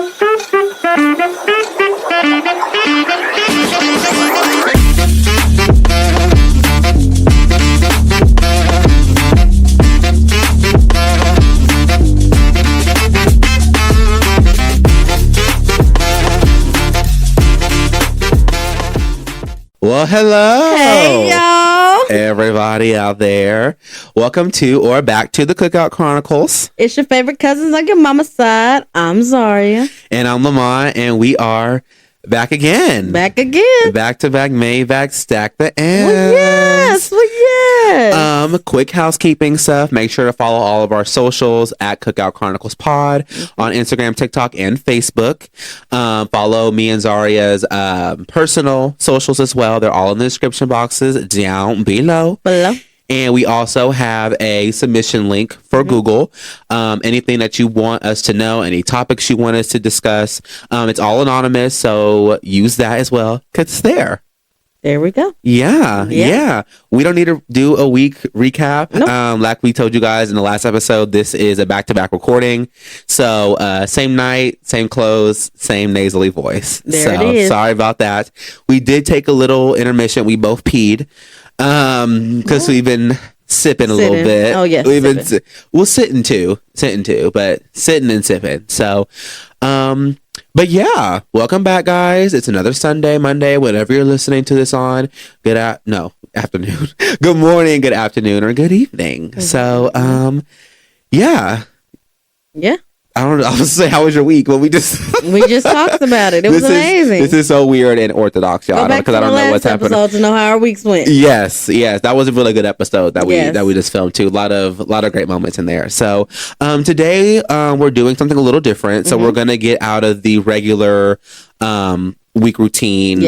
Well, hello. Hey, y'all. Everybody out there. Welcome to or back to the Cookout Chronicles. It's your favorite cousins on your mama's side. I'm Zaria. And I'm Lamont, and we are back again. Back again. Back to back, Maybach, stack the ends. Well, yes. Quick housekeeping stuff. Make sure to follow all of our socials at Cookout Chronicles Pod on Instagram, TikTok, and Facebook. Follow me and Zaria's personal socials as well. They're all in the description boxes down below. And we also have a submission link for Google. Anything that you want us to know, any topics you want us to discuss, it's all anonymous. So use that as well because it's there. There we go. Yeah. We don't need to do a week recap. Nope. Like we told you guys in the last episode, this is a back-to-back recording. So same night, same clothes, same nasally voice. There it is. Sorry about that. We did take a little intermission. We both peed because we've been sipping a little bit. Oh, yes. We'll sitting too, but sitting and sipping. So, but yeah, welcome back, guys. It's another Sunday, Monday, whatever you're listening to this on. Afternoon. Good morning, good afternoon, or good evening. So, yeah. I don't know. I was say, how was your week? Well, we just talked about it. It was amazing. This is so weird and orthodox, y'all, because I don't know what's happening. To know how our weeks went. Yes, that was a really good episode that we just filmed too. A lot of great moments in there. So, today we're doing something a little different. So we're gonna get out of the regular week routine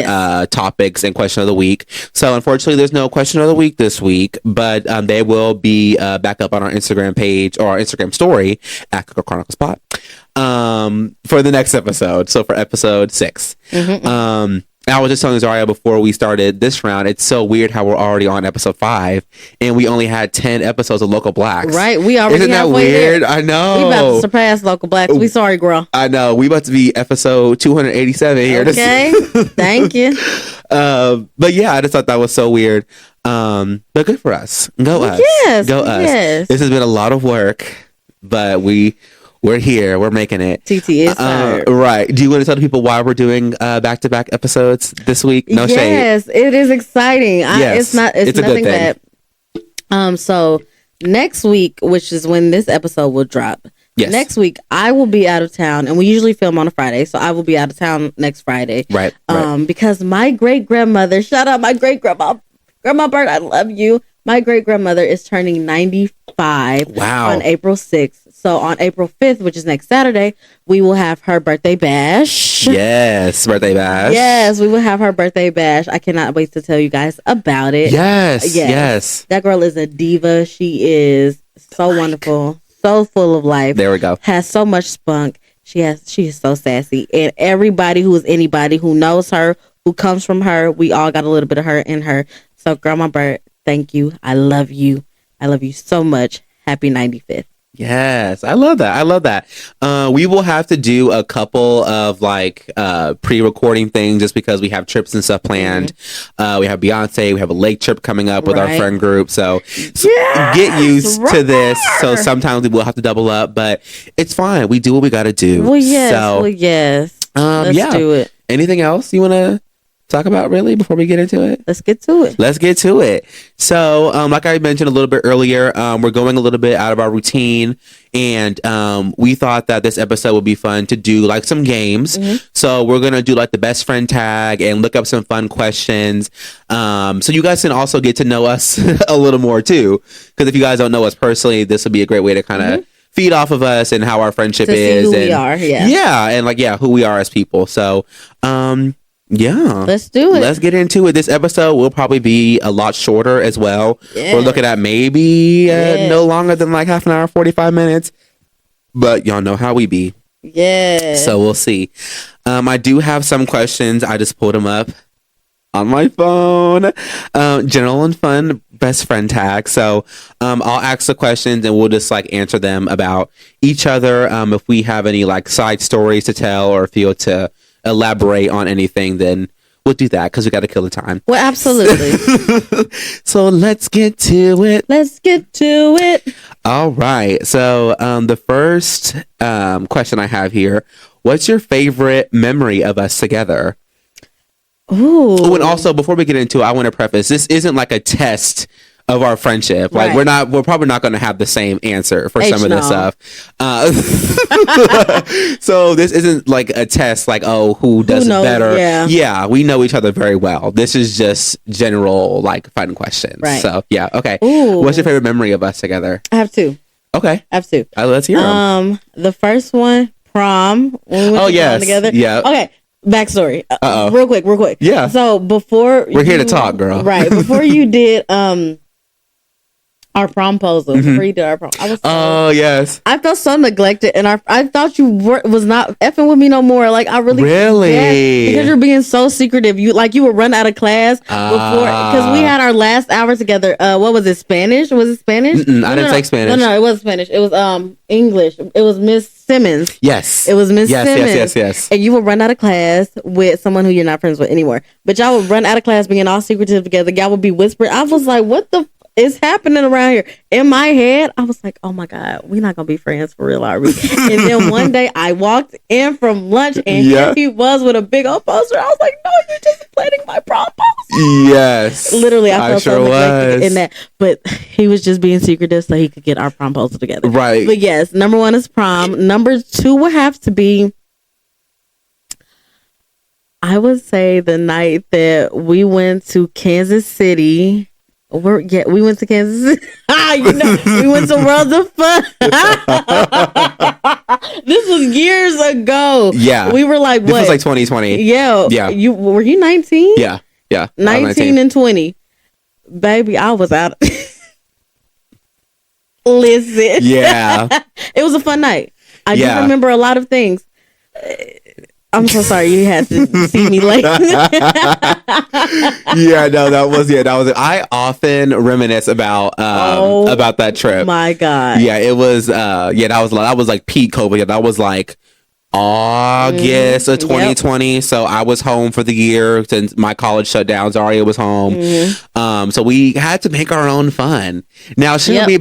topics and question of the week. So unfortunately there's no question of the week this week, but they will be back up on our Instagram page or our Instagram story at Cookout Chronicles Pod for the next episode. So for episode 6. I was just telling Zaria before we started this round, it's so weird how we're already on episode 5 and we only had 10 episodes of Local Blacks. Right, we already Isn't that weird? There. I know. We about to surpass Local Blacks. We sorry, girl. I know. We about to be episode 287 here. Okay, thank you. But yeah, I just thought that was so weird. But good for us. Go us. Yes. Go us. Yes. This has been a lot of work, but we're here. We're making it. TT is tired. Right. Do you want to tell the people why we're doing back-to-back episodes this week? No shade. Yes, it is exciting. Yes, it's nothing bad. So next week, which is when this episode will drop. Yes. Next week, I will be out of town, and we usually film on a Friday, so I will be out of town next Friday. Right. Because my great-grandmother, shout out my great-grandma, Grandma Bird, I love you. My great-grandmother is turning 95 on April 6th. So on April 5th, which is next Saturday, we will have her birthday bash. Yes, birthday bash. Yes, we will have her birthday bash. I cannot wait to tell you guys about it. Yes. That girl is a diva. She is so wonderful, so full of life. There we go. Has so much spunk. She is so sassy. And everybody who is anybody who knows her, who comes from her, we all got a little bit of her in her. So Grandma Bird, thank you. I love you. I love you so much. Happy 95th. Yes, I love that. We will have to do a couple of pre-recording things just because we have trips and stuff planned. We have Beyonce, we have a lake trip coming up with our friend group. So get used to this. So sometimes we will have to double up, but it's fine. We do what we got to do. Well, yes. Let's do it. Anything else you want to talk about really before we get into it? Let's get to it. So like I mentioned a little bit earlier, we're going a little bit out of our routine, and we thought that this episode would be fun to do like some games. So we're gonna do like the best friend tag and look up some fun questions, so you guys can also get to know us a little more too, because if you guys don't know us personally, this would be a great way to kind of feed off of us and how our friendship is, who we are, and who we are as people. So let's do it. Let's get into it. This episode will probably be a lot shorter as well. We're looking at maybe no longer than like half an hour, 45 minutes, but y'all know how we be. So we'll see. I do have some questions. I just pulled them up on my phone. General and fun best friend tag. So I'll ask the questions and we'll just like answer them about each other. If we have any like side stories to tell or feel to elaborate on anything, then we'll do that because we got to kill the time. Well, absolutely. So let's get to it. Let's get to it. All right. So the first question I have here, what's your favorite memory of us together? Ooh. Oh, and also before we get into it, I want to preface, this isn't like a test of our friendship. Like we're probably not going to have the same answer for some of this stuff. So this isn't like a test like, oh, who does it better? Yeah, we know each other very well. This is just general like fun questions. Right. So yeah, okay. Ooh. What's your favorite memory of us together? I have two. Okay. I have two. Let's hear them. The first one, prom. When we went to prom together. Yeah. Okay. Backstory. Real quick. Yeah. So before we're here to talk, girl. Right. Before you did our promposal, before you did our prom, I was yes. I felt so neglected, and I thought you was not effing with me no more. Like I really because you're being so secretive. You would run out of class before because we had our last hour together. What was it? Spanish? Was it Spanish? I didn't take Spanish. No, it wasn't Spanish. It was English. It was Miss Simmons. Yes. It was Miss Simmons. Yes. And you would run out of class with someone who you're not friends with anymore. But y'all would run out of class being all secretive together. Y'all would be whispering. I was like, what the is happening around here? In my head, I was like, oh my God, we're not going to be friends for real, are we? And then one day I walked in from lunch and here he was with a big old poster. I was like, no, you're just planning my prom poster. Yes. Literally, I felt so neglected in that. But he was just being secretive so he could get our prom poster together. Right. But yes, number one is prom. Number two would have to be, I would say, the night that we went to Kansas City. We went to Kansas City. We went to Worlds of Fun. This was years ago. Yeah. We were like, what? This was like 2020. Yeah. Were you 19? Yeah. 19 and 20. Baby, I was out. Listen. Yeah. It was a fun night. I do remember a lot of things. I'm so sorry you had to see me late. That was it. I often reminisce about that trip. My God. Yeah, it was that was like peak COVID. That was like August of 2020. Yep. So I was home for the year since my college shut down. Zaria was home. So we had to make our own fun. Now, we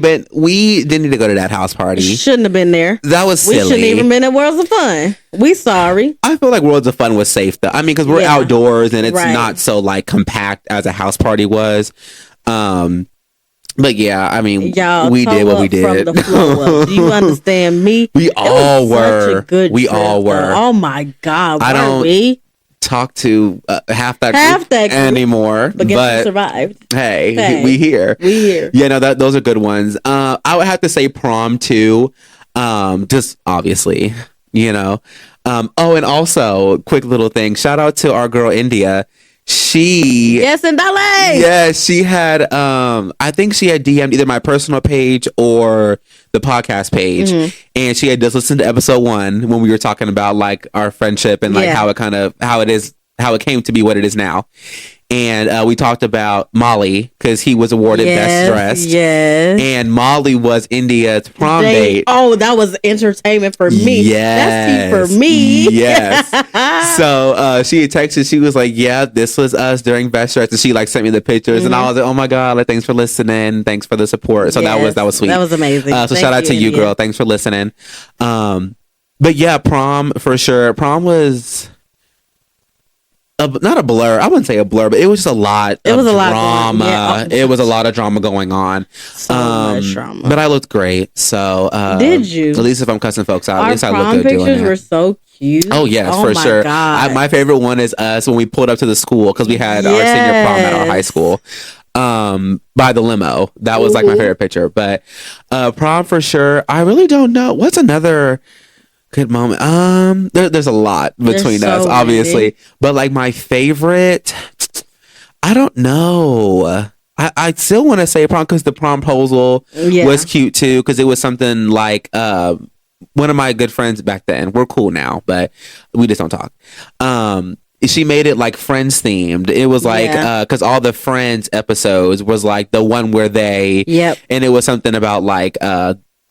didn't need to go to that house party. Shouldn't have been there. That was silly. We shouldn't even been at Worlds of Fun. We sorry. I feel like Worlds of Fun was safe though. I mean, because we're outdoors and it's not so like compact as a house party was. But yeah, I mean, we did what we did. From the floor up. Do you understand me? We all were. Such a good we trip, all were. Though. Oh my God! I don't talk to half that group anymore. But we survived. Hey, we here. Yeah, no, those are good ones. I would have to say prom too. Just obviously, you know. And also, quick little thing. Shout out to our girl India. She in LA. Yeah, she had I think she had DM'd either my personal page or the podcast page, and she had just listened to episode 1 when we were talking about like our friendship and like how it came to be what it is now. And we talked about Molly because he was awarded Best Dressed. Yes. And Molly was India's prom date. Oh, that was entertainment for me. Yes. That's for me. Yes. So she had texted. She was like, yeah, this was us during Best Dressed. And she like sent me the pictures. And I was like, oh my God, like, thanks for listening. Thanks for the support. So that was sweet. That was amazing. So shout out to you, girl. Thanks for listening. But yeah, prom for sure. Prom was... not a blur. I wouldn't say a blur, but it was just a lot of drama. It was a lot of drama going on. So much drama. But I looked great. So did you? At least if I'm cussing folks out, at least I look good doing it. Our prom pictures were so cute. Oh yes, for sure. My favorite one is us when we pulled up to the school because we had our senior prom at our high school. By the limo. That was like my favorite picture. But prom for sure. I really don't know. What's another good moment? There's a lot between us, obviously. But like my favorite, I don't know. I still want to say prom because the promposal was cute too because it was something like one of my good friends back then. We're cool now, but we just don't talk. she made it like Friends themed. It was like because all the Friends episodes was like the one where they and it was something about like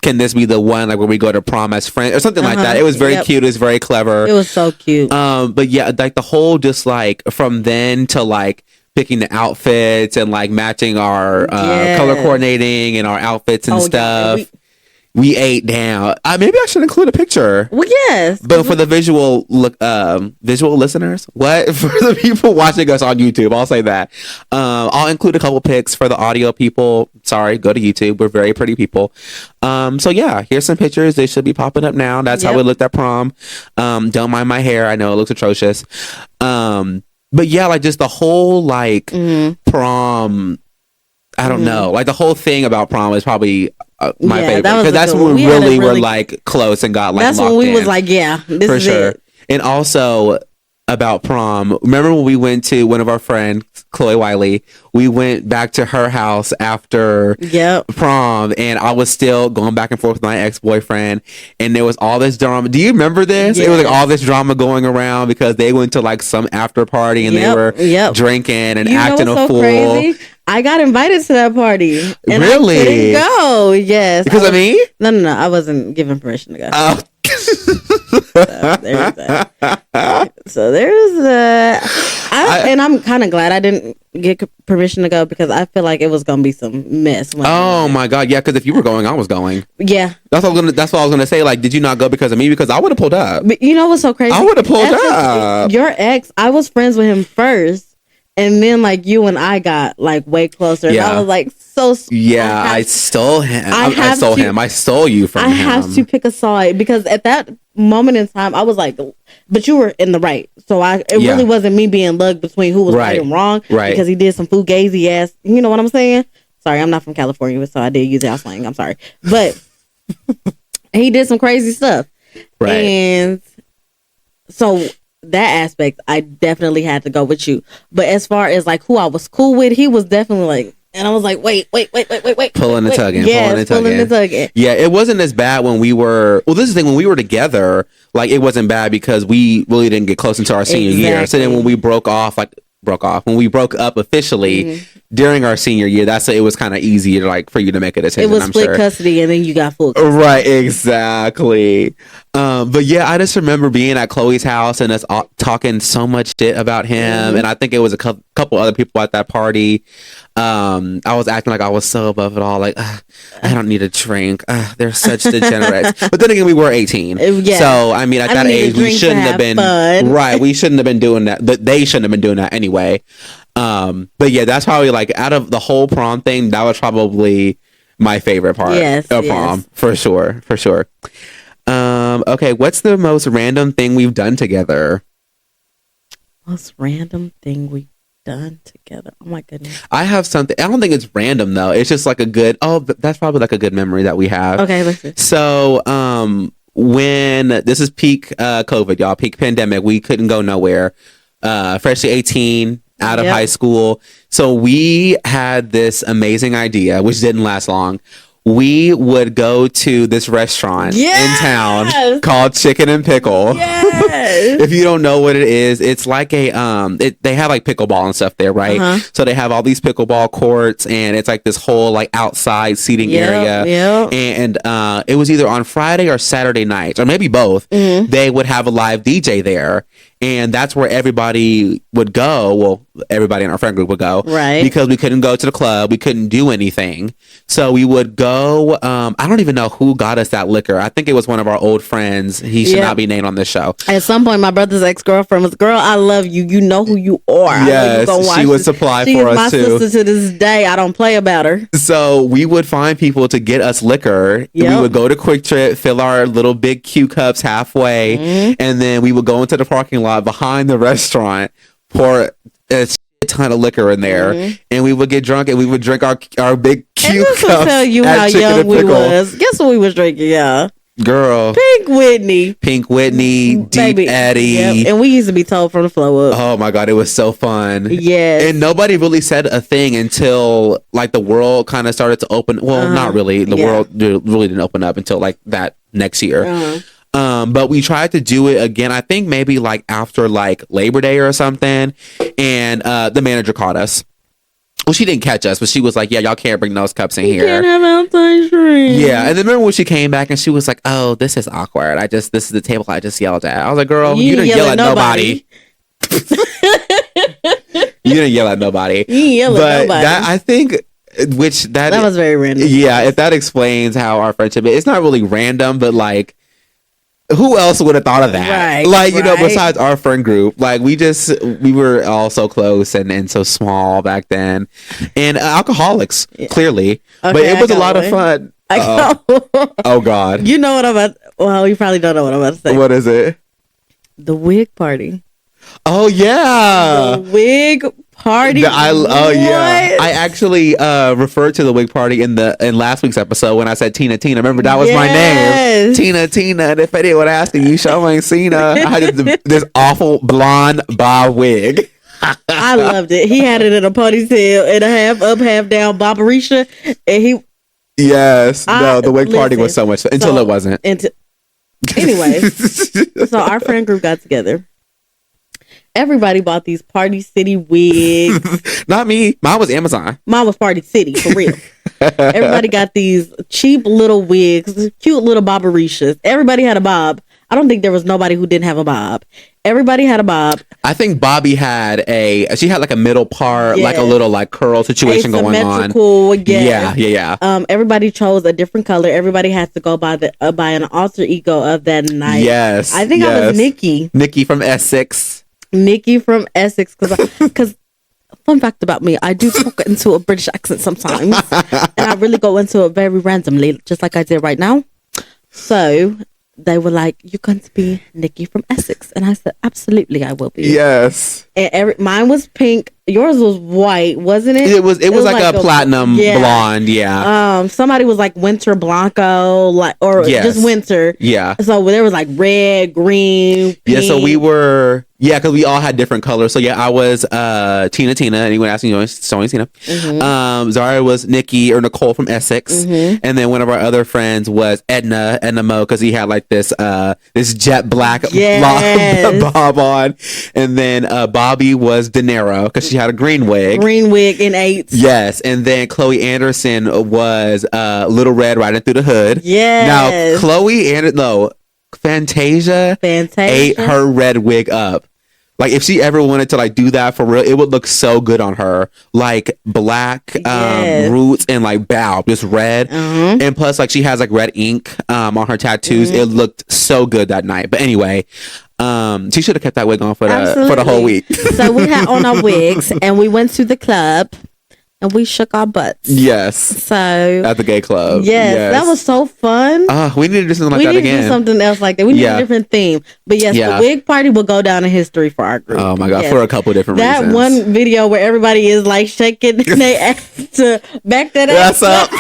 can this be the one like where we go to prom as friends or something like that. It was very cute. It was very clever. It was so cute. But yeah, like the whole just like from then to like picking the outfits and like matching our color coordinating and our outfits and stuff. We ate down. Maybe I should include a picture. Well, yes. But for the visual listeners, what for the people watching us on YouTube, I'll say that. I'll include a couple pics for the audio people. Sorry, go to YouTube. We're very pretty people. So yeah, here's some pictures. They should be popping up now. That's how we looked at prom. Don't mind my hair. I know it looks atrocious. But yeah, like just the whole like prom. I don't know. Like the whole thing about prom is probably my favorite because that's when we really were like close and got like that's locked when we in. was like, yeah, this for is sure. it. And also about prom, remember when we went to one of our friends, Chloe Wiley, we went back to her house after prom and I was still going back and forth with my ex-boyfriend and there was all this drama. Do you remember this? It was like all this drama going around because they went to like some after party and they were drinking and acting a fool. Crazy? I got invited to that party. And really? I couldn't go. Yes. Because of me? No. I wasn't given permission to go. Oh. So there's that. And I'm kind of glad I didn't get permission to go because I feel like it was gonna be some mess. Oh my god, yeah. Because if you were going, I was going. Yeah, that's what I was gonna say. Like, did you not go because of me? Because I would have pulled up. But you know what's so crazy? I would have pulled up. Your ex, I was friends with him first. And then, like, you and I got, like, way closer. And I was, like, so... Yeah, I stole him. I stole him. I stole you from him. I have to pick a side. Because at that moment in time, I was like... But you were in the right. So, it really wasn't me being lugged between who was right and wrong. Right. Because he did some fugazi ass... You know what I'm saying? Sorry, I'm not from California, so I did use that slang. I'm sorry. But he did some crazy stuff. Right. And so... that aspect, I definitely had to go with you. But as far as like who I was cool with, he was definitely like, and I was like, wait. Pulling and tugging. Yeah, it wasn't as bad when we were, well, this is the thing, when we were together, like it wasn't bad because we really didn't get close until our senior year. So then when we broke when we broke up officially during our senior year, it was kind of easy to like for you to make a decision. It was split custody and then you got full custody. Right, exactly. But yeah, I just remember being at Chloe's house and us talking so much shit about him, and I think it was a couple other people at that party. I was acting like I was so above it all, like I don't need a drink. They're such degenerates. But then again, we were 18, so I mean, at that age, we shouldn't have been right. We shouldn't have been doing that. They shouldn't have been doing that anyway. But yeah, that's probably like out of the whole prom thing, that was probably my favorite part of prom for sure. Okay, what's the most random thing we've done together? Most random thing we've done together. Oh my goodness. I have something. I don't think it's random though. It's just like a good. That's probably like a good memory that we have. Okay, let's see. So, when this is peak COVID, y'all, peak pandemic, we couldn't go nowhere. Freshly 18. Out of high school. So we had this amazing idea, which didn't last long. We would go to this restaurant in town called Chicken and Pickle. Yes. If you don't know what it is, it's like a they have like pickleball and stuff there, right? So they have all these pickleball courts and it's like this whole like outside seating area. And it was either on Friday or Saturday nights, or maybe both. They would have a live DJ there. And that's where everybody would go. Well, everybody in our friend group would go. Right. Because we couldn't go to the club. We couldn't do anything. So we would go. I don't even know who got us that liquor. I think it was one of our old friends. He should not be named on this show. At some point, my brother's ex-girlfriend was, girl, I love you. You know who you are. Yes, she would supply for us too. She's my sister to this day. I don't play about her. So we would find people to get us liquor. We would go to Quick Trip, fill our little big Q cups halfway. And then we would go into the parking lot behind the restaurant, pour a ton of liquor in there, and we would get drunk and we would drink our big Q cups. And tell you how young we was. Guess what we was drinking, y'all? Girl, Pink Whitney, Deep Baby. Eddie, and we used to be told from the flow up. Oh my god, it was so fun. Yes, and nobody really said a thing until like the world kind of started to open. Well, not really. The world really didn't open up until like that next year. But we tried to do it again, I think maybe like after like Labor Day or something. And the manager caught us. Well, she didn't catch us, but she was like, yeah, y'all can't bring those cups in here. Can't have outside drinks. Yeah. And then remember when she came back and she was like, oh, this is awkward. This is the table I just yelled at. I was like, girl, you didn't yell at nobody. You didn't yell at nobody. You didn't yell at nobody. That, I think, that was very random. Yeah. If that explains how our friendship is, it's not really random, but like, who else would have thought of that? Right, like, you know, besides our friend group, like we were all so close and so small back then, and alcoholics, clearly, okay, but it was a lot of fun. Oh God. You know what I'm about, well, you probably don't know what I'm about to say. What is it? The wig party. Oh yeah. The wig party. Yeah. I actually referred to the wig party in last week's episode when I said Tina. Remember that was my name. Tina. And if anyone asking, you sure ain't seen her. I had this awful blonde bob wig. I loved it. He had it in a ponytail and a half up, half down barberisha, and he. Yes. The wig party was so much fun until it wasn't. Anyways, so our friend group got together. Everybody bought these Party City wigs. Not me. Mine was Amazon. Mine was Party City, for real. Everybody got these cheap little wigs, cute little barberishas. Everybody had a bob. I don't think there was nobody who didn't have a bob. Everybody had a bob. I think Bobby had she had like a middle part, like a little like curl situation going on. Yeah. Everybody chose a different color. Everybody has to go by an alter ego of that night. Yes. I think I was Nikki. Nikki from Essex. Because fun fact about me, I do talk into a British accent sometimes, and I really go into it very randomly, just like I did right now. So they were like, "You're going to be Nikki from Essex," and I said, "Absolutely, I will be." Yes. And mine was pink. Yours was white, wasn't it? It was like a platinum blonde. Yeah. Somebody was like Winter Blanco, just Winter. Yeah. So there was like red, green, pink. Yeah. So we were. Yeah, because we all had different colors. So yeah, I was Tina. Anyone asking you, Tina. Mm-hmm. Zara was Nikki or Nicole from Essex, and then one of our other friends was Edna Mo, because he had like this jet black bob on, and then Bobby was De Niro because she had a green wig in 8. Yes, and then Chloe Anderson was Little Red Riding Through the Hood. Yes. Now Chloe Anderson, Fantasia ate her red wig up. Like if she ever wanted to like do that for real, it would look so good on her. Like black roots and like bow, just red. Mm-hmm. And plus like she has like red ink on her tattoos. Mm-hmm. It looked so good that night. But anyway, she should have kept that wig on for the whole week. So we had on our wigs and we went to the club. And we shook our butts. Yes. So at the gay club. Yes. That was so fun. We need to do something like that again. We need to do something else like that. We need a different theme. But yes, the wig party will go down in history for our group. Oh my God, for a couple different reasons. That one video where everybody is like shaking their ass to back that ass up.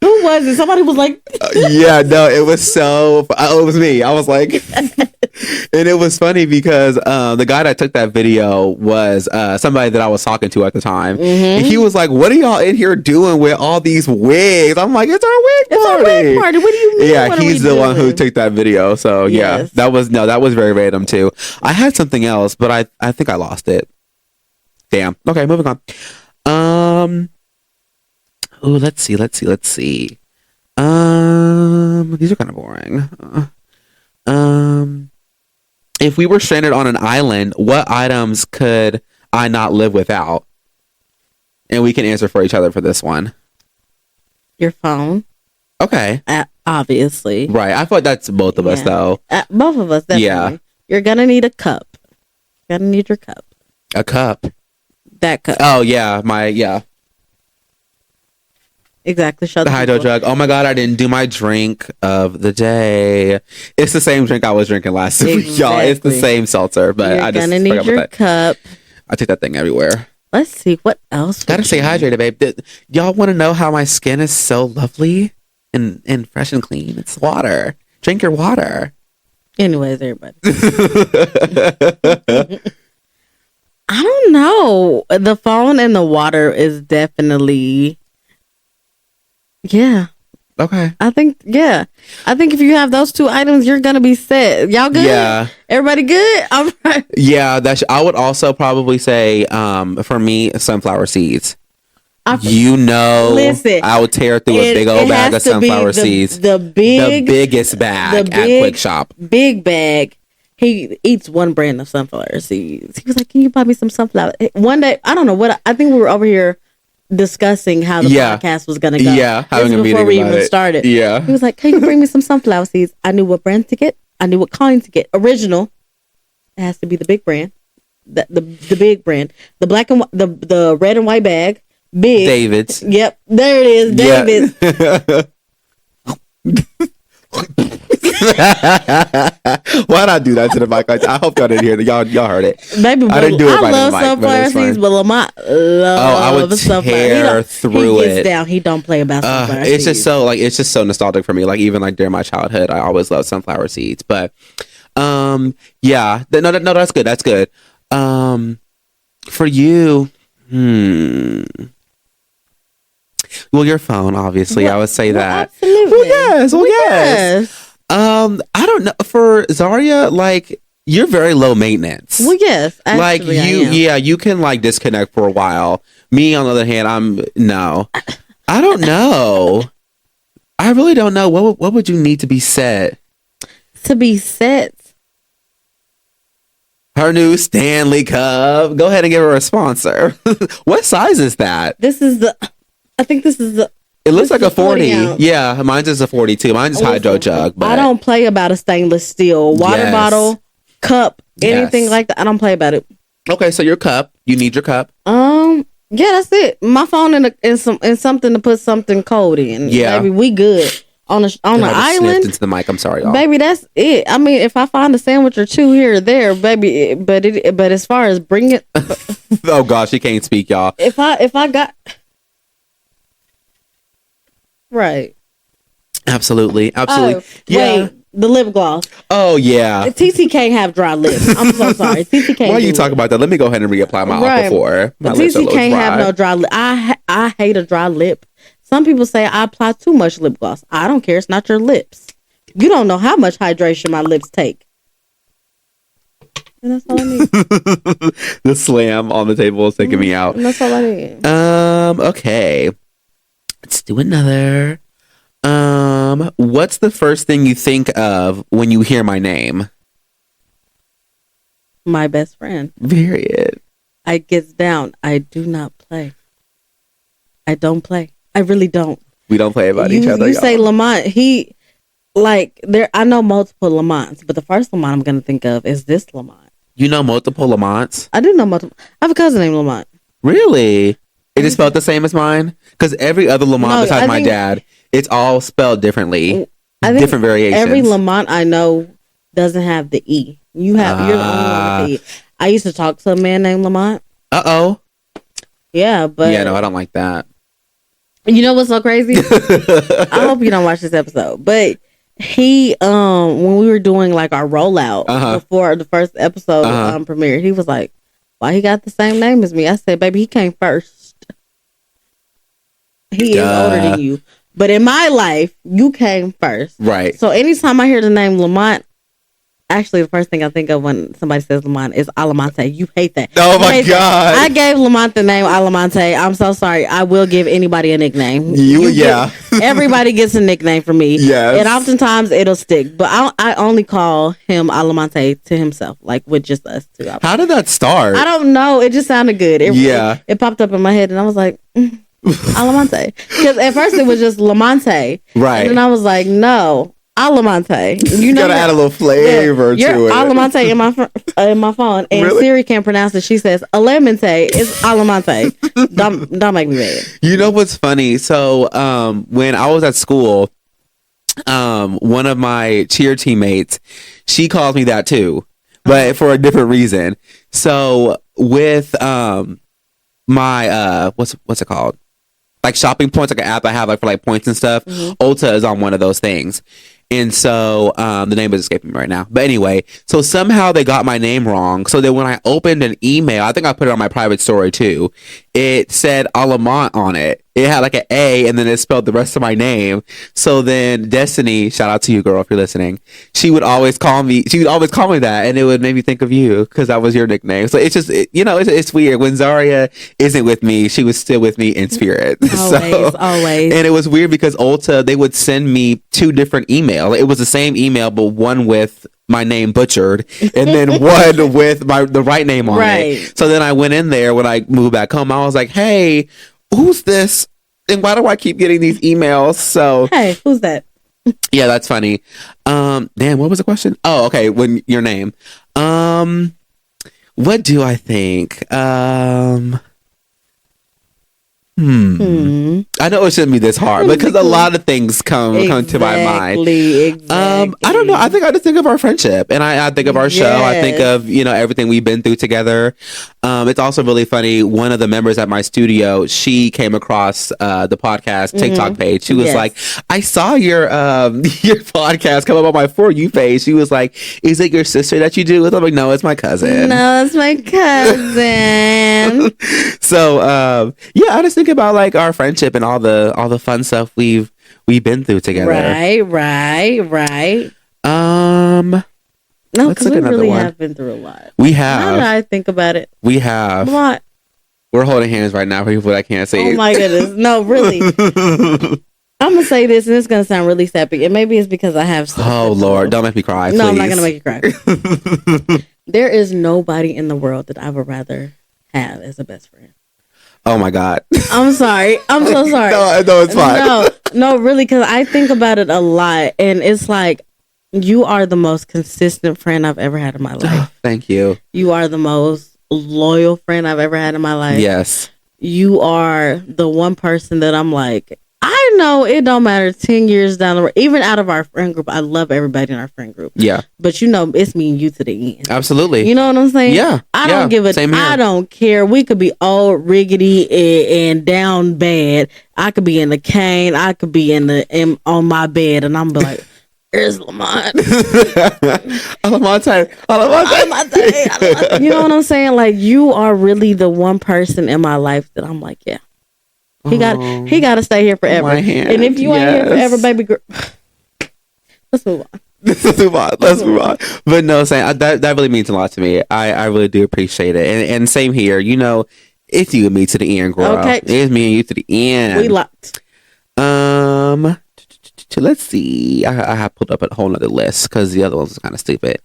Who was it? Somebody was like, it was so. It was me. I was like, and it was funny because the guy that took that video was somebody that I was talking to at the time. Mm-hmm. And he was like, "What are y'all in here doing with all these wigs?" I'm like, "It's our wig party." It's our wig party. What do you mean? Yeah, he's the one who took that video. So that was very random too. I had something else, but I think I lost it. Damn. Okay, moving on. Oh, let's see. These are kind of boring. If we were stranded on an island, what items could I not live without? And we can answer for each other for this one. Your phone. Okay. Obviously. Right. I thought that's both of us, though. Both of us, definitely. Yeah. You're going to need a cup. You're going to need your cup. A cup? That cup. Oh, yeah. Exactly. The hydro jug. Oh my God, I didn't do my drink of the day. It's the same drink I was drinking last week, y'all. It's the same seltzer, but I just forgot about that. You're gonna need your cup. I take that thing everywhere. Let's see what else. Gotta stay hydrated, babe. Y'all want to know how my skin is so lovely and fresh and clean? It's water. Drink your water. Anyways, everybody. I don't know. The phone and the water is definitely. Yeah, Okay. I think if you have those 2 items, you're gonna be set. Y'all good? Yeah. Everybody good? All right. Yeah, I would also probably say, for me, sunflower seeds. Listen, I would tear through a big old bag of sunflower seeds. The biggest bag at Quick Shop. Big bag. He eats one brand of sunflower seeds. He was like, "Can you buy me some sunflower?" One day, I don't know what. I think we were over here discussing how the podcast was gonna go. Yeah, having a meeting before we about even it. started. Yeah, he was like, "Can you bring me some sunflower seeds?" I knew what brand to get. I knew what kind to get. Original. It has to be the big brand. The big brand. The black and the red and white bag. Big. David's. Yep, there it is. David's. Why not do that to the mic? I hope y'all didn't hear that. Y'all heard it. Baby, I didn't do it right love on the mic, sunflower seeds, but Lamont loves I would tear through it. He gets down. He don't play about sunflower seeds. It's just so nostalgic for me. Like even like during my childhood, I always loved sunflower seeds. But yeah, no, that's good. That's good. For you, well, your phone, obviously. I would say that. Absolutely. Well, yes. I don't know. For Zaria, like you're very low maintenance. Well, yes. Actually, like you can like disconnect for a while. Me, on the other hand, I don't know. I really don't know. What would you need to be set? To be set. Her new Stanley Cup. Go ahead and give her a sponsor. What size is that? I think this is the. It looks like a 40. Yeah, mine's is a 42. Mine's hydro jug. But I don't play about a stainless steel water bottle, cup, anything like that. I don't play about it. Okay, so your cup. You need your cup. Yeah, that's it. My phone and something to put something cold in. Yeah, baby, we good on the island. Into the mic. I'm sorry, y'all. Baby, that's it. I mean, if I find a sandwich or two here or there, baby, but as far as bring it. Oh gosh, she can't speak, y'all. If I got. Right. Absolutely. Yeah. Wait, the lip gloss. Oh yeah. TT can't have dry lips. I'm so sorry. TT can't. Why you talk about that? Let me go ahead and reapply my Aquaphor. TT can't have no dry lip. I hate a dry lip. Some people say I apply too much lip gloss. I don't care. It's not your lips. You don't know how much hydration my lips take. And that's all I need. The slam on the table is taking me out. And that's all I need. Okay. Let's do another. What's the first thing you think of when you hear my name? My best friend. Period. I gets down. I do not play. I don't play. I really don't. We don't play about each other. You say Lamont. I know multiple Lamonts, but the first Lamont I'm going to think of is this Lamont. You know multiple Lamonts? I do know multiple. I have a cousin named Lamont. Really? It is spelled the same as mine? Because every other Lamont besides my dad, it's all spelled differently. I think different variations. Every Lamont I know doesn't have the E. You're the only one with the E. I used to talk to a man named Lamont. Uh-oh. Yeah, but... Yeah, no, I don't like that. You know what's so crazy? I hope you don't watch this episode. But he, when we were doing like our rollout before the first episode premiered, he was like, why he got the same name as me? I said, baby, he came first. He is older than you. But in my life, you came first. Right. So anytime I hear the name Lamont, actually the first thing I think of when somebody says Lamont is Alamante. You hate that. Oh my God. I gave Lamont the name Alamante. I'm so sorry. I will give anybody a nickname. Everybody gets a nickname from me. Yes. And oftentimes it'll stick. But I only call him Alamante to himself, like with just us two. How did that start? I don't know. It just sounded good. It popped up in my head and I was like... Alamante, because at first it was just Lamonte, right? And then I was like, no, Alamante. You know, gotta add a little flavor to it. Alamante in my phone, and really? Siri can't pronounce it. She says Alamante. It's Alamante. don't make me mad. You know what's funny? So, when I was at school, one of my cheer teammates, she calls me that too, but for a different reason. So with my what's it called? Like shopping points, like an app I have like for like points and stuff. Ulta is on one of those things. And so the name is escaping me right now. But anyway, so somehow they got my name wrong. So then when I opened an email, I think I put it on my private story too. It said Alamont on it. it had like an A, and then it spelled the rest of my name. So then Destiny, shout out to you, girl, if you're listening. She would always call me that, and it would make me think of you because that was your nickname. So it's just, it's weird. When Zaria isn't with me, she was still with me in spirit. Always. And it was weird because Ulta, they would send me 2 different emails. It was the same email, but one with my name butchered and then one with the right name on it. So then I went in there when I moved back home. I was like, hey, who's this? And why do I keep getting these emails? So hey, who's that? Yeah, that's funny. Damn, what was the question? Oh, okay. When your name. What do I think? I know it shouldn't be this hard because a lot of things come to my mind. Exactly. I don't know. I think I just think of our friendship, and I think of our show. I think of everything we've been through together. It's also really funny. One of the members at my studio, she came across the podcast TikTok page. She was like, "I saw your podcast come up on my For You page." She was like, "Is it your sister that you do with?" I'm like, "No, it's my cousin." No, it's my cousin. So I just think about like our friendship and all the fun stuff we've been through together. Right. No, because we really have been through a lot. We have. Now that I think about it, we have a lot. We're holding hands right now for people that can't see. Oh my goodness, no, really. I'm gonna say this, and it's gonna sound really sappy, and maybe it's because I have. Oh Lord, don't make me cry. No, please. I'm not gonna make you cry. There is nobody in the world that I would rather have as a best friend. Oh my God. I'm sorry. I'm so sorry. No, it's fine. No, really, because I think about it a lot, and it's like you are the most consistent friend I've ever had in my life. Thank you. You are the most loyal friend I've ever had in my life. Yes. You are the one person that I'm like, I know it don't matter 10 years down the road, even out of our friend group. I love everybody in our friend group. Yeah. But it's me and you to the end. Absolutely. You know what I'm saying? Yeah. I don't give a I don't care. We could be old, riggedy, and down bad. I could be in the cane. I could be on my bed, and I'm like, "Here's Lamont." Lamont. You know what I'm saying? Like, you are really the one person in my life that I'm like, yeah. He got to stay here forever. And if you ain't here forever, baby girl, let's move on. Let's move on. But no, saying that really means a lot to me. I really do appreciate it. And same here. It's you and me to the end, girl. Okay. It's me and you to the end. We locked. Let's see. I have pulled up a whole nother list because the other ones was kind of stupid.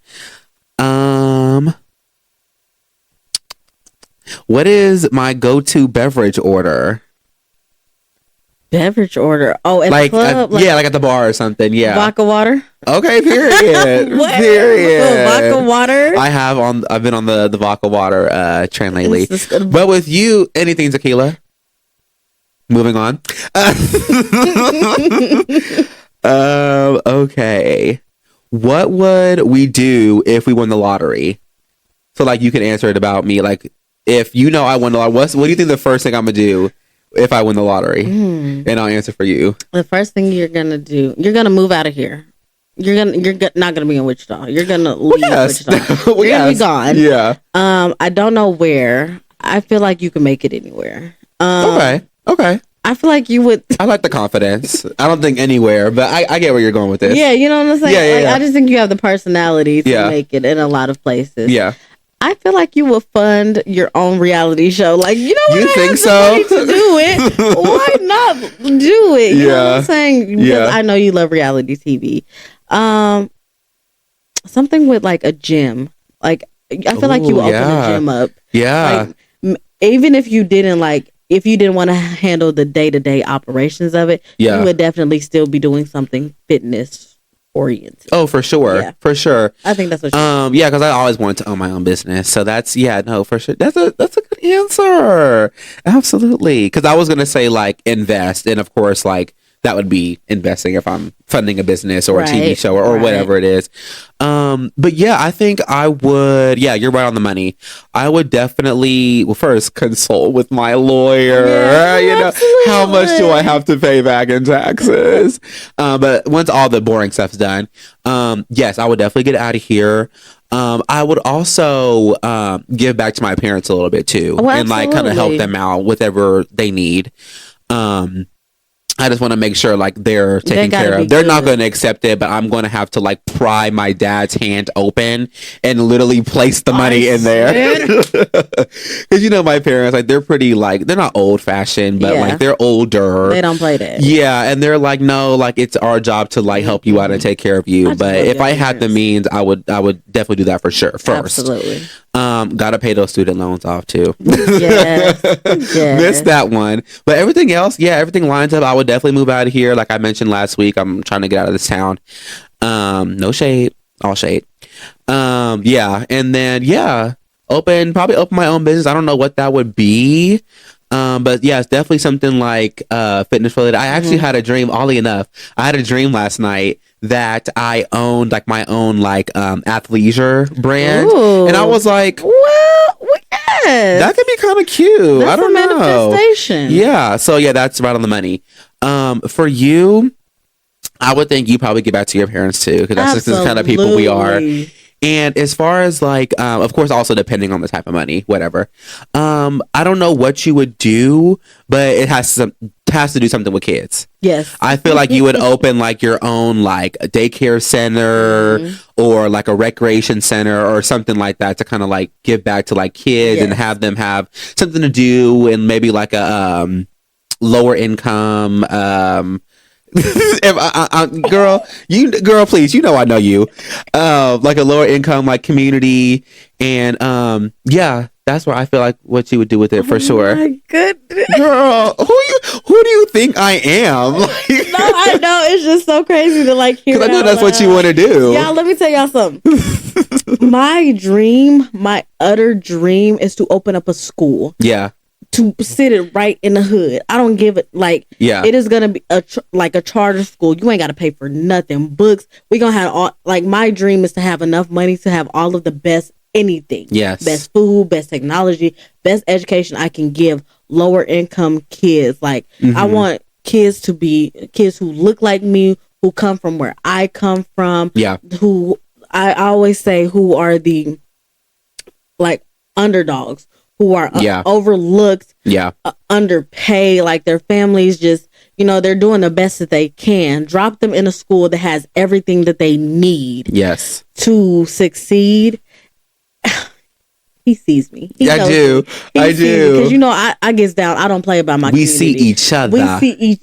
What is my go-to beverage order? Beverage order? Oh, at the club? Like at the bar or something. Yeah. Vodka water? Okay, period. What? Period. Vodka water? I've been on the vodka water train lately. But with you, anything tequila. Moving on. Okay. What would we do if we won the lottery? So like you can answer it about me. Like if I won the lottery, what do you think the first thing I'm gonna do if I win the lottery? And I'll answer for you. The first thing you're gonna do, you're gonna move out of here. You're not gonna be in Wichita. You're gonna leave Wichita. You're gonna be gone. Yeah. I don't know where. I feel like you can make it anywhere. Okay. I feel like you would. I like the confidence. I don't think anywhere, but I get where you're going with this. Yeah, you know what I'm saying? Yeah. I just think you have the personality to make it in a lot of places. Yeah. I feel like you will fund your own reality show. Like, you know what? You think so? To do it. Why not do it? You know what I'm saying? Because I know you love reality TV. Something with like a gym. Like, I feel like you would open a gym up. Yeah. Like, even if you didn't want to handle the day-to-day operations of it, you would definitely still be doing something fitness oriented. Oh, for sure. Yeah. For sure. I think that's what yeah, because I always wanted to own my own business. So that's for sure. That's a good answer. Absolutely. Because I was gonna say like invest, and of course like that would be investing if I'm funding a business or a TV show or whatever it is. But yeah, I think I would. Yeah, you're right on the money. I would definitely first consult with my lawyer. Yeah, how much do I have to pay back in taxes? But once all the boring stuff's done, yes, I would definitely get out of here. I would also give back to my parents a little bit too, and like kind of help them out with whatever they need. I just want to make sure like they're taken care of. They're not going to accept it, but I'm going to have to like pry my dad's hand open and literally place the money in there. Because my parents, like, they're pretty like, they're not old fashioned, but like they're older. They don't play that. Yeah, and they're like, no, like it's our job to like help you out and take care of you. But if I had the means, I would definitely do that for sure. First, absolutely. Gotta pay those student loans off too. Yes. Missed that one. But everything else, everything lines up. I would definitely move out of here. Like I mentioned last week, I'm trying to get out of this town. No shade, all shade. And then probably open my own business. I don't know what that would be. But it's definitely something like fitness related. I actually had a dream, oddly enough. I had a dream last night that I owned like my own like athleisure brand. Ooh. And I was like, well, yes. That could be kind of cute. That's I don't know. Manifestation. Yeah. So that's right on the money. For you, I would think you probably get back to your parents too, because that's just the kind of people we are. And as far as like, of course, also depending on the type of money, whatever. I don't know what you would do, but it has to do something with kids. Yes. I feel like you would open like your own like a daycare center or like a recreation center or something like that to kind of like give back to like kids and have them have something to do, and maybe like a lower income if girl, please, I know you. Like a lower income like community, and that's where I feel like what you would do with it for sure. Oh my goodness, girl, who do you think I am? No, I know, it's just so crazy to like hear. Because I know that's what you want to do. Yeah, let me tell y'all something. My utter dream is to open up a school. Yeah. To sit it right in the hood. I don't give it like it is gonna be like a charter school. You ain't gotta pay for nothing. Books. We gonna have all like my dream is to have enough money to have all of the best anything. Yes. Best food, best technology, best education I can give lower income kids. Like I want kids to be kids who look like me, who come from where I come from. Yeah. Who I always say who are the like underdogs. Who are overlooked, underpaid, like their families just, they're doing the best that they can. Drop them in a school that has everything that they need to succeed. He sees me. I do. Because, I get down. I don't play about my community. We see each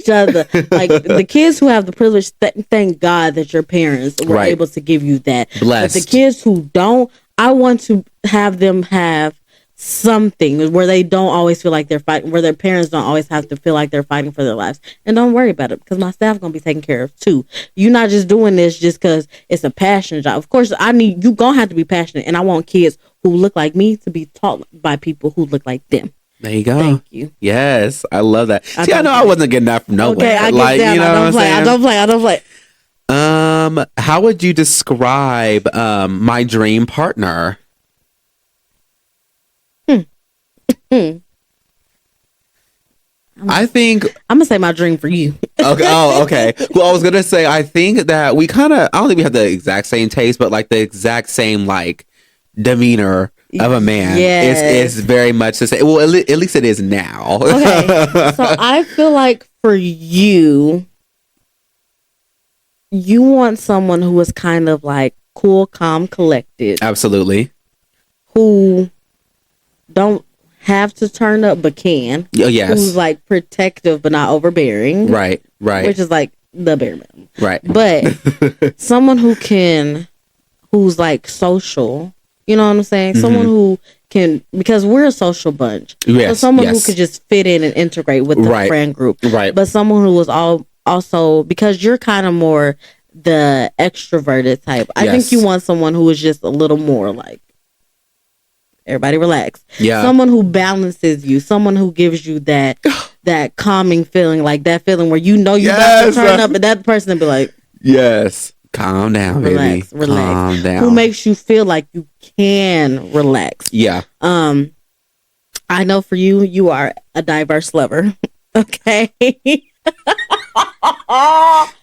other. Like the kids who have the privilege, thank God that your parents were able to give you that. Blessed. But the kids who don't, I want to have them have something where they don't always feel like they're fighting, where their parents don't always have to feel like they're fighting for their lives. And don't worry about it, because my staff gonna be taken care of too. You're not just doing this just because it's a passion job. Of course, you gonna have to be passionate, and I want kids who look like me to be taught by people who look like them. There you go. Thank you. Yes, I love that. See, I know I wasn't getting that from nowhere. Okay, I get down. I don't play. How would you describe my dream partner? I think I'm gonna say my dream for you. Okay. Oh, okay. Well, I was gonna say I think that we I don't think we have the exact same taste, but like the exact same like demeanor of a man. It's very much the same. Well, at least it is now. Okay. So I feel like for you want someone who is kind of like cool, calm, collected. Absolutely. Who don't have to turn up but can. Oh, yes. Who's like protective but not overbearing. Right. Which is like the bare minimum. Right. But someone who's like social. You know what I'm saying? Mm-hmm. Someone who can, because we're a social bunch. Yes. So someone who could just fit in and integrate with the friend group. Right. But someone who was also, because you're kind of more the extroverted type. I think you want someone who is just a little more like, everybody relax. Yeah. Someone who balances you. Someone who gives you that calming feeling, like that feeling where you know you're about to turn up, and that person will be like, yes, calm down, baby. Relax. Calm down. Who makes you feel like you can relax. Yeah. I know for you, you are a diverse lover. Okay.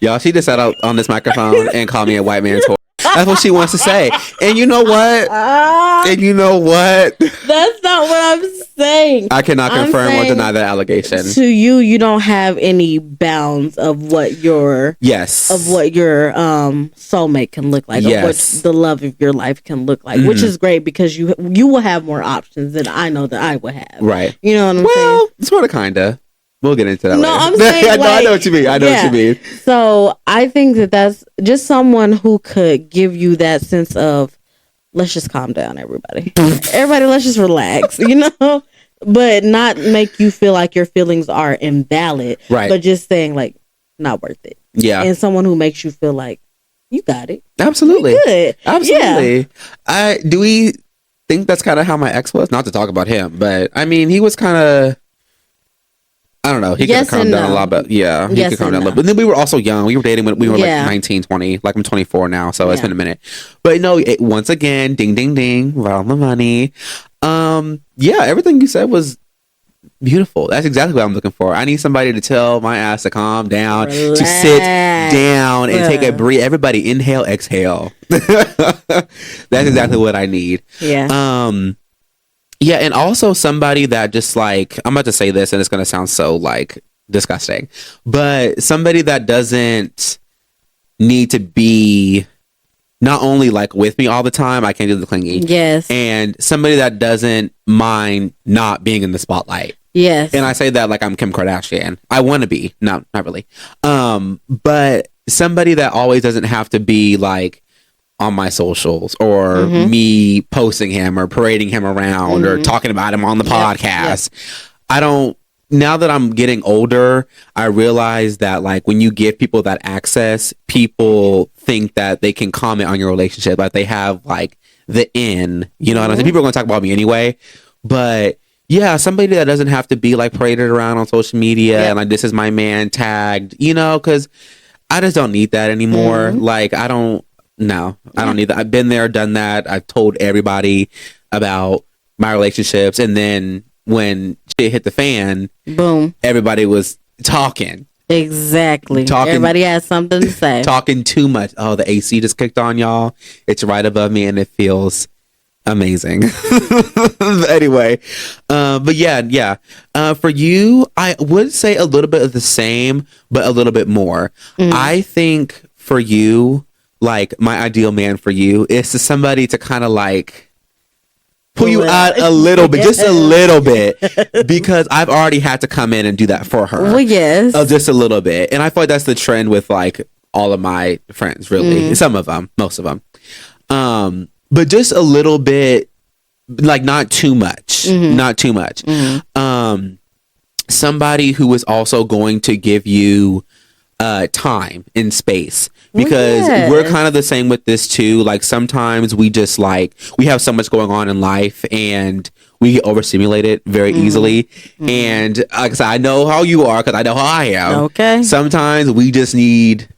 Y'all, she just sat out on this microphone and called me a white man's whore. That's what she wants to say. And you know what? That's not what I'm saying. I cannot confirm or deny that allegation. To you, you don't have any bounds of what your soulmate can look like, of what the love of your life can look like, which is great because you will have more options than I know that I would have. Right. You know what I'm saying? Well, sort of, kinda. We'll get into that later. I'm saying, I know what you mean. I know what you mean. So I think that that's just someone who could give you that sense of, let's just calm down, everybody. Let's just relax, but not make you feel like your feelings are invalid. Right. But just saying, like, not worth it. Yeah. And someone who makes you feel like, you got it. Absolutely. You're good. Absolutely. Yeah. Do we think that's kind of how my ex was? Not to talk about him, but I mean, he was kind of, I don't know. He could have calmed down a lot, but he could calm down a little bit. And then we were also young. We were dating when we were like 19, 20. Like I'm 24 now, so it's been a minute. But no, once again, ding, ding, ding, right on the money. Everything you said was beautiful. That's exactly what I'm looking for. I need somebody to tell my ass to calm down, to sit down and take a breathe. Everybody inhale, exhale. That's exactly what I need. Yeah. Yeah, and also somebody that just like, I'm about to say this and it's going to sound so like disgusting, but somebody that doesn't need to be not only like with me all the time, I can't do the clingy. Yes. And somebody that doesn't mind not being in the spotlight. Yes. And I say that like I'm Kim Kardashian. I want to be. No, not really. But somebody that always doesn't have to be like on my socials or me posting him or parading him around or talking about him on the podcast. I don't, now that I'm getting older, I realize that like when you give people that access, people think that they can comment on your relationship, like they have like the in, you know what I'm saying? People are going to talk about me anyway, but yeah, somebody that doesn't have to be like paraded around on social media and like this is my man tagged, because I just don't need that anymore. Like I don't need that. I've been there, done that. I've told everybody about my relationships. And then when shit hit the fan, boom, everybody was talking. Exactly. Everybody has something to say. Talking too much. Oh, the AC just kicked on, y'all. It's right above me and it feels amazing. Anyway, but yeah. For you, I would say a little bit of the same, but a little bit more. I think for you, like my ideal man for you is to somebody to kind of like pull you out a little bit, just a little bit, because I've already had to come in and do that for her. Well, yes. Just a little bit. And I feel like that's the trend with like all of my friends, really. Some of them, most of them. But just a little bit, like not too much, not too much. Somebody who is also going to give you time and space, because we're kind of the same with this too. Like sometimes we just like, we have so much going on in life and we get overstimulated very easily. And like I said, I know how you are because I know how I am. Okay. Sometimes we just need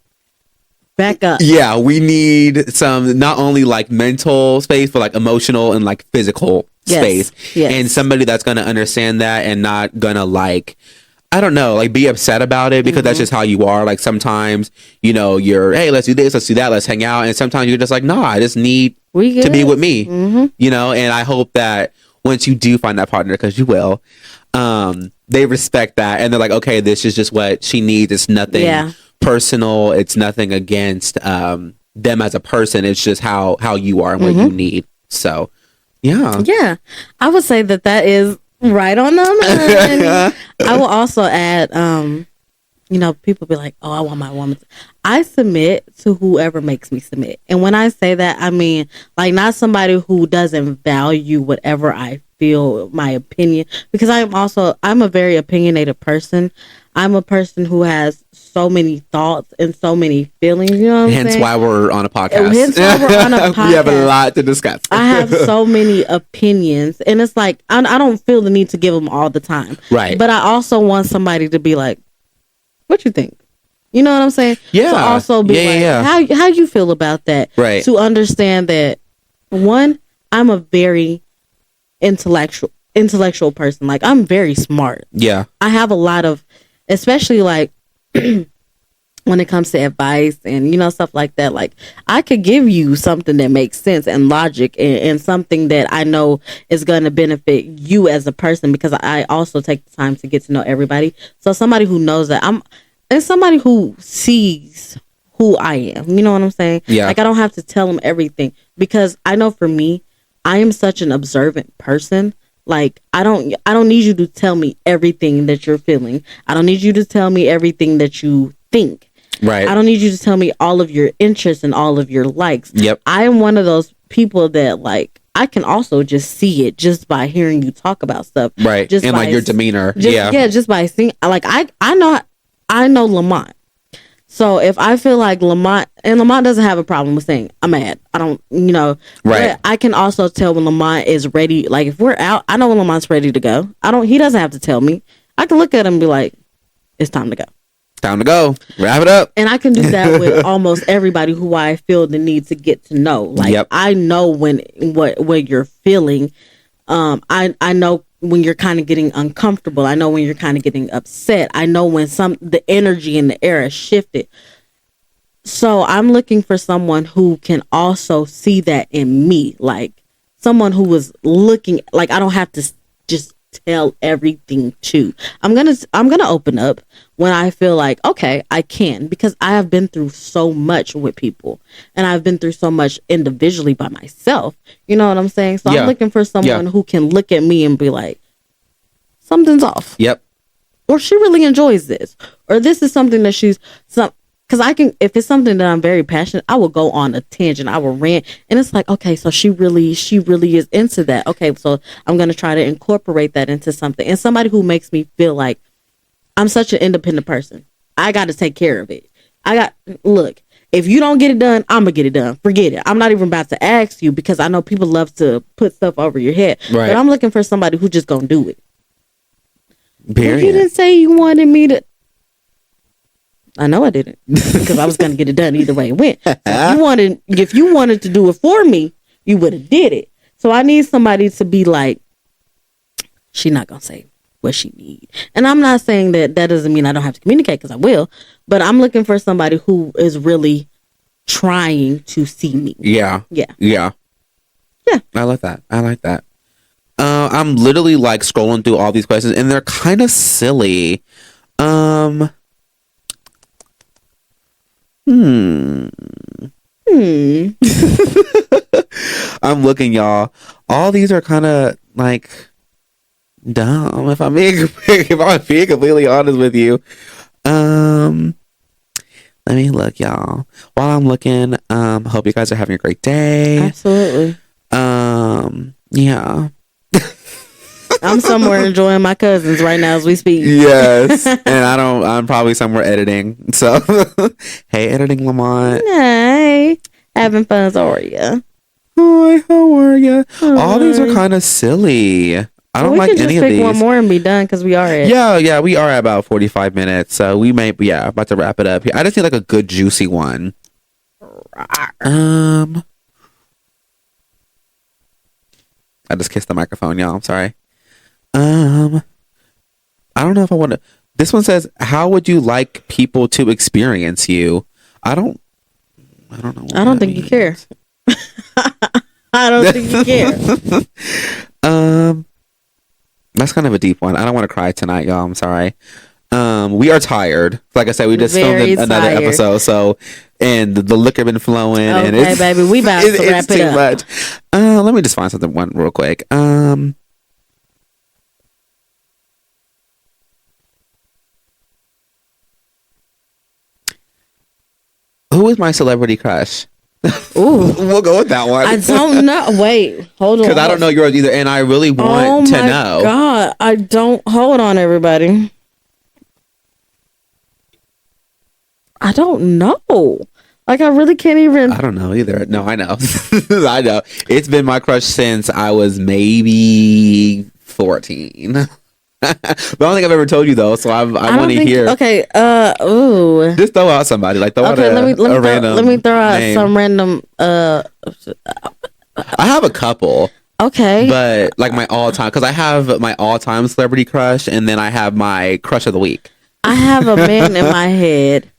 back up. Yeah, we need some not only like mental space, but like emotional and like physical space. Yes. And somebody that's going to understand that and not going to like, I don't know, like be upset about it, because that's just how you are. Like sometimes, you're, hey, let's do this, let's do that, let's hang out. And sometimes you're just like, no, I just need to be with me, and I hope that once you do find that partner, because you will, they respect that. And they're like, okay, this is just what she needs. It's nothing personal. It's nothing against them as a person. It's just how you are and what you need. So, yeah. Yeah. I would say that is right on the money. I will also add, people be like, oh, I want my woman. I submit to whoever makes me submit. And when I say that, I mean, like, not somebody who doesn't value whatever I feel, my opinion, because I'm a very opinionated person. I'm a person who has so many thoughts and so many feelings, you know what I'm saying? Hence why we're on a podcast. We have a lot to discuss. I have so many opinions, and it's like, I don't feel the need to give them all the time. Right. But I also want somebody to be like, what you think? You know what I'm saying? Yeah. To also be how you feel about that? Right. To understand that, one, I'm a very intellectual person. Like, I'm very smart. Yeah. I have a lot of, especially like, when it comes to advice and, stuff like that. Like, I could give you something that makes sense and logic and something that I know is going to benefit you as a person, because I also take the time to get to know everybody. So somebody who knows that and somebody who sees who I am, you know what I'm saying? Yeah. Like, I don't have to tell them everything, because I know for me, I am such an observant person. Like, I don't need you to tell me everything that you're feeling. I don't need you to tell me everything that you think. Right. I don't need you to tell me all of your interests and all of your likes. Yep. I am one of those people that, like, I can also just see it just by hearing you talk about stuff. Right. Just and like your demeanor. Just by seeing, like, I know Lamont. So if I feel like Lamont doesn't have a problem with saying I'm mad, I don't, right. But I can also tell when Lamont is ready. Like, if we're out, I know when Lamont's ready to go. He doesn't have to tell me. I can look at him and be like, it's time to go. Time to go. Wrap it up. And I can do that with almost everybody who I feel the need to get to know. Like, I know what you're feeling. I know when you're kind of getting uncomfortable. I know when you're kind of getting upset. I know when the energy in the air has shifted. So I'm looking for someone who can also see that in me. Like, someone who was looking, like, I don't have to just tell everything to. I'm gonna open up when I feel like, okay, I can, because I have been through so much with people, and I've been through so much individually by myself. You know what I'm saying? So I'm looking for someone who can look at me and be like, something's off. Yep. Or she really enjoys this, or this is something that because if it's something that I'm very passionate, I will go on a tangent. I will rant. And it's like, okay, so she really is into that. Okay, so I'm going to try to incorporate that into something. And somebody who makes me feel like I'm such an independent person. I got to take care of it. Look, if you don't get it done, I'm going to get it done. Forget it. I'm not even about to ask you, because I know people love to put stuff over your head. Right. But I'm looking for somebody who just going to do it. Period. If you didn't say you wanted me to. I know I didn't, because I was going to get it done either way it went. So if you wanted to do it for me, you would have did it. So I need somebody to be like, she's not going to say what she need. And I'm not saying that doesn't mean I don't have to communicate, because I will, but I'm looking for somebody who is really trying to see me. Yeah. Yeah. Yeah. Yeah. I like that. I'm literally like scrolling through all these questions, and they're kind of silly. I'm looking, y'all. All these are kind of like dumb, if I'm being completely honest with you. Let me look, y'all. While I'm looking, hope you guys are having a great day. Absolutely. Yeah. I'm somewhere enjoying my cousins right now as we speak. Yes. And I'm probably somewhere editing. So, hey, editing Lamont. Hey, having fun, how are you? Hi, how are you? All these are kind of silly. I don't like any of these. We can just pick one more and be done, because we are at. Yeah, we are at about 45 minutes. So we may be, about to wrap it up here. I just need like a good juicy one. I just kissed the microphone, y'all. I'm sorry. I don't know if I want to. This one says, how would you like people to experience you? I don't know. I don't think you care. I don't think you care. That's kind of a deep one. I don't want to cry tonight, y'all. I'm sorry. We are tired. Like I said, we just filmed another episode, so, and the liquor been flowing, and it's, baby, we about to wrap it up. Much. Let me just find something real quick. Who is my celebrity crush? Ooh, we'll go with that one. I don't know. Wait, hold on. Because I don't know yours either, and I really want to know. Oh my God, I don't. Hold on, everybody. I don't know. Like, I really can't even. I don't know either. No, I know. I know. It's been my crush since I was maybe 14. But I don't think I've ever told you though, so I want to hear. Okay. Ooh. Just throw out somebody. Like throw out a random. Let me throw out name. some random. I have a couple. Okay. But like my all time, because I have my all time celebrity crush, and then I have my crush of the week. I have a man in my head,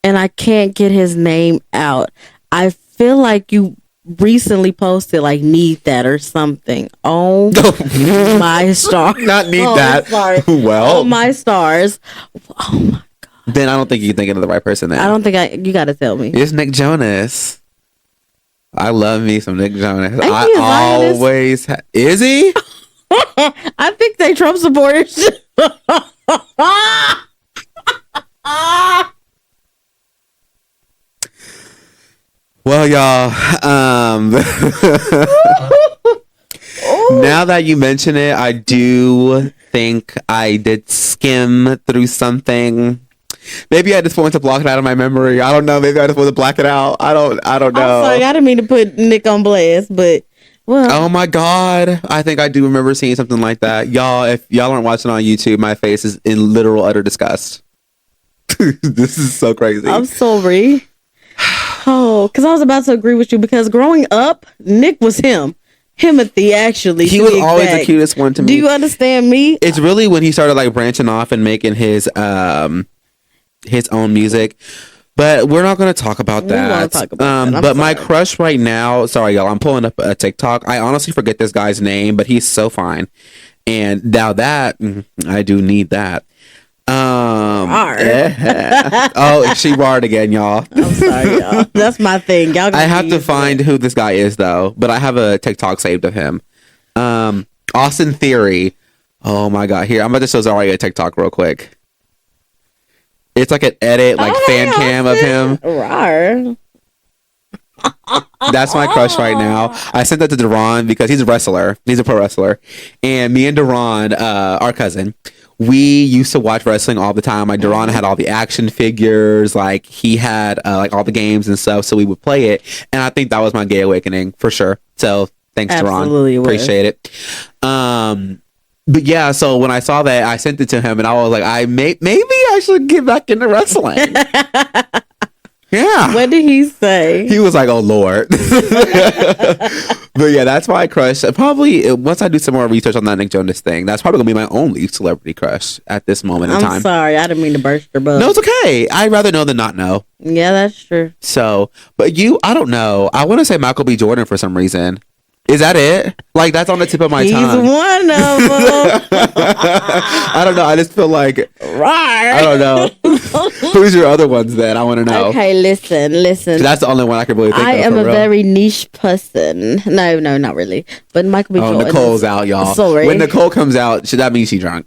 and I can't get his name out. I feel like you recently posted like "Need That" or something. Oh my stars! Not need that. Sorry. Well, oh my stars. Oh my god. Then I don't think you're thinking of the right person. Then I don't think you got to tell me. It's Nick Jonas. I love me some Nick Jonas. Ain't I always is he? I think they Trump supporters. Well, y'all, now that you mention it, I do think I did skim through something. Maybe I just wanted to block it out of my memory. I don't know. Maybe I just wanted to black it out. I don't know. I'm sorry, I didn't mean to put Nick on blast, but well. Oh my God. I think I do remember seeing something like that. Y'all, if y'all aren't watching on YouTube, my face is in literal utter disgust. This is so crazy. I'm sorry. Oh, because I was about to agree with you because growing up, Nick was him. Timothy, actually. He was always the cutest one to me. Do you understand me? It's really when he started like branching off and making his own music. But we're not going to talk about that. But my crush right now, sorry y'all, I'm pulling up a TikTok. I honestly forget this guy's name, but he's so fine. And now that I do need that. Oh, she barred again, y'all. I'm sorry, y'all. That's my thing. Y'all I have to find who this guy is though, but I have a TikTok saved of him. Austin Theory. Oh my God. Here, I'm about to show Zari a TikTok real quick. It's like an edit, like fan cam of him. Rawr. That's my crush right now. I sent that to Duran because he's a wrestler. He's a pro wrestler. And me and Duran, our cousin, we used to watch wrestling all the time. Like Duran had all the action figures. Like he had like all the games and stuff. So we would play it. And I think that was my gay awakening for sure. So thanks, Duran. Appreciate it. But yeah, so when I saw that, I sent it to him and I was like, maybe I should get back into wrestling. Yeah. What did he say? He was like, "Oh Lord." But yeah, that's my crush. Probably once I do some more research on that Nick Jonas thing, that's probably gonna be my only celebrity crush at this moment in time. I'm sorry, I didn't mean to burst your bubble. No, it's okay. I'd rather know than not know. Yeah, that's true. So, but I don't know. I want to say Michael B. Jordan for some reason. Is that it? Like that's on the tip of my tongue. He's one of them. I don't know. I just feel like I don't know. Who's your other ones then? I want to know. Okay, listen. That's the only one I can really think of. I am a very niche person. No, not really. But Michael B. Jordan. Nicole's out, y'all. Sorry. When Nicole comes out, that means she's drunk.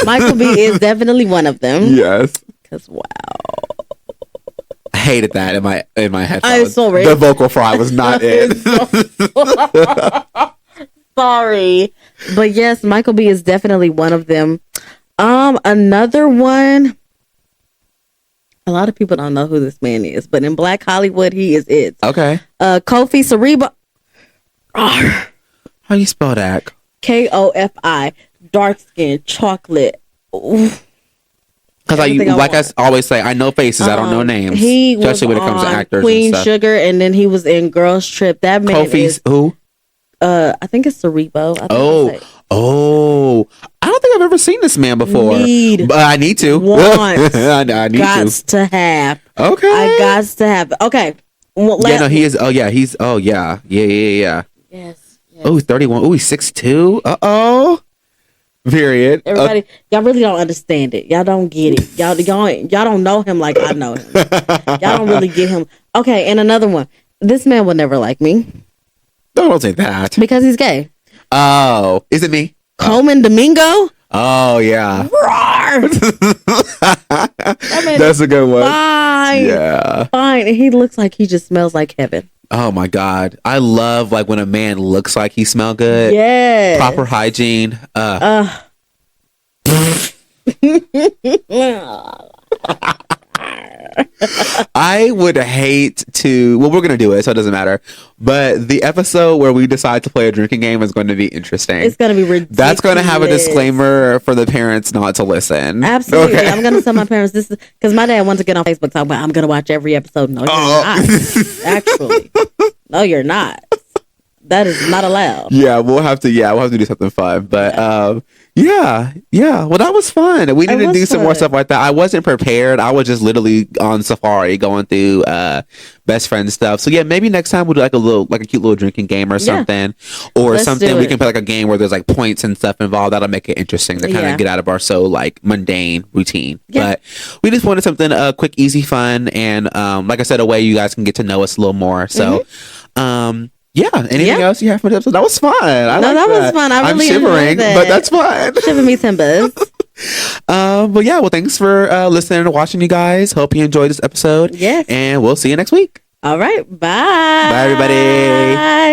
Michael B. is definitely one of them. Yes. Because wow. I hated that in my headphones. I'm sorry. The vocal fry was not it. Sorry. But yes, Michael B. is definitely one of them. Another one. A lot of people don't know who this man is, but in Black Hollywood, he is it. Okay. Kofi Cerebo. How you spell that? Kofi. Dark skin, chocolate. Oof. Because I always say, I know faces, I don't know names. He especially when it comes to actors Queen and stuff. Sugar, and then he was in Girls Trip. That man Kofi's who? I think it's Cerebo. I don't think I've ever seen this man before. But I need to. I need to have. Okay. I got to have. Okay. Well, he is. Oh yeah, he's. Oh yeah. Yes. Oh, 31. Oh, he's 6'2". Uh-oh. Period. Everybody, y'all really don't understand it. Y'all don't get it. Y'all don't know him like I know him. Y'all don't really get him. Okay, and another one. This man will never like me. Don't say that. Because he's gay. Oh, is it me? Coleman Domingo? Oh, yeah. That's a good one. Fine. Yeah. Fine. And he looks like he just smells like heaven. Oh my God. I love like when a man looks like he smell good. Yeah. Proper hygiene. I would hate to. Well, we're gonna do it, so it doesn't matter. But the episode where we decide to play a drinking game is going to be interesting. It's going to be ridiculous. That's going to have a disclaimer for the parents not to listen. Absolutely, okay. I'm going to tell my parents this is because my dad wants to get on Facebook talking about I'm going to watch every episode. No, you're not. Actually, no, you're not. That is not allowed. Yeah, we'll have to do something fun. But yeah. Well, that was fun. We need to do some more stuff like that. I wasn't prepared. I was just literally on safari going through best friend stuff. So yeah, maybe next time we'll do like a cute little drinking game or something. Or something we can play like a game where there's like points and stuff involved. That'll make it interesting to kind of get out of our so like mundane routine. Yeah. But we just wanted something quick, easy, fun, and like I said, a way you guys can get to know us a little more. So yeah. Anything else you have for the episode? That was fun. That was fun. I'm really shivering, but that's fun. Shiver me timbers. But yeah, well, thanks for listening and watching, you guys. Hope you enjoyed this episode. Yes. And we'll see you next week. All right. Bye. Bye, everybody. Bye.